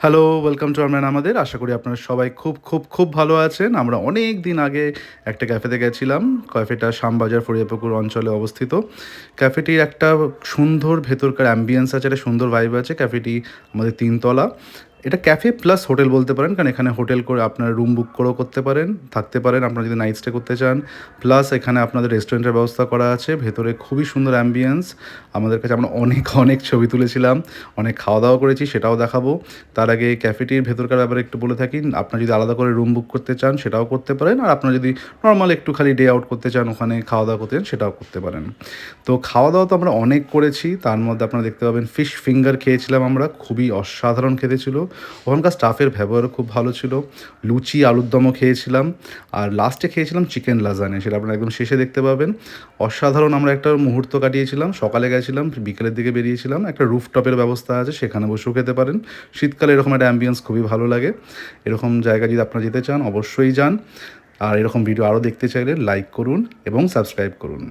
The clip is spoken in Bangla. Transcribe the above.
হ্যালো, ওয়েলকাম টু আরম্যান আমাদের। আশা করি আপনারা সবাই খুব ভালো আছেন। আমরা অনেক দিন আগে একটা ক্যাফেতে গেছিলাম। ক্যাফেটা শ্যামবাজার ফরিয়াপুকুর অঞ্চলে অবস্থিত। ক্যাফেটির একটা সুন্দর ভেতরকার অ্যাম্বিয়েন্স আছে, একটা সুন্দর ভাইব আছে। ক্যাফেটি আমাদের ৩ তলা। এটা ক্যাফে প্লাস হোটেল বলতে পারেন, কারণ এখানে হোটেল করে আপনারা রুম বুক করেও করতে পারেন, থাকতে পারেন আপনারা যদি নাইট স্টে করতে চান। প্লাস এখানে আপনাদের রেস্টুরেন্টের ব্যবস্থা করা আছে। ভেতরে খুবই সুন্দর অ্যাম্বিয়েন্স। আমাদের কাছে আমরা অনেক ছবি তুলেছিলাম, অনেক খাওয়া-দাওয়া করেছি, সেটাও দেখাবো। তার আগে ক্যাফেটির ভেতরকার ব্যাপারে একটু বলে থাকি। আপনারা যদি আলাদা করে রুম বুক করতে চান সেটাও করতে পারেন। আর আপনারা যদি নরমাল একটু খালি ডে আউট করতে চান, ওখানে খাওয়া-দাওয়া করতে চান, সেটাও করতে পারেন। তো খাওয়া-দাওয়া তো আমরা অনেক করেছি। তার মধ্যে আপনারা দেখতে পাবেন ফিশ ফিঙ্গার খেয়েছিলাম আমরা। খুবই অসাধারণ খেতে ছিল। ওখানকার স্টাফের ব্যবহারও খুব ভালো ছিল। লুচি, আলুর দমও খেয়েছিলাম। আর লাস্টে খেয়েছিলাম চিকেন লাজানে। সেটা আপনারা একদম শেষে দেখতে পাবেন। অসাধারণ আমরা একটা মুহূর্ত কাটিয়েছিলাম। সকালে গেছিলাম, বিকেলের দিকে বেরিয়েছিলাম। একটা রুফটপের ব্যবস্থা আছে, সেখানে বসেও খেতে পারেন। শীতকালে এরকম একটা অ্যাম্বিয়েন্স খুবই ভালো লাগে। এরকম জায়গায় যদি আপনারা যেতে চান অবশ্যই যান। আর এরকম ভিডিও আরও দেখতে চাইলে লাইক করুন এবং সাবস্ক্রাইব করুন।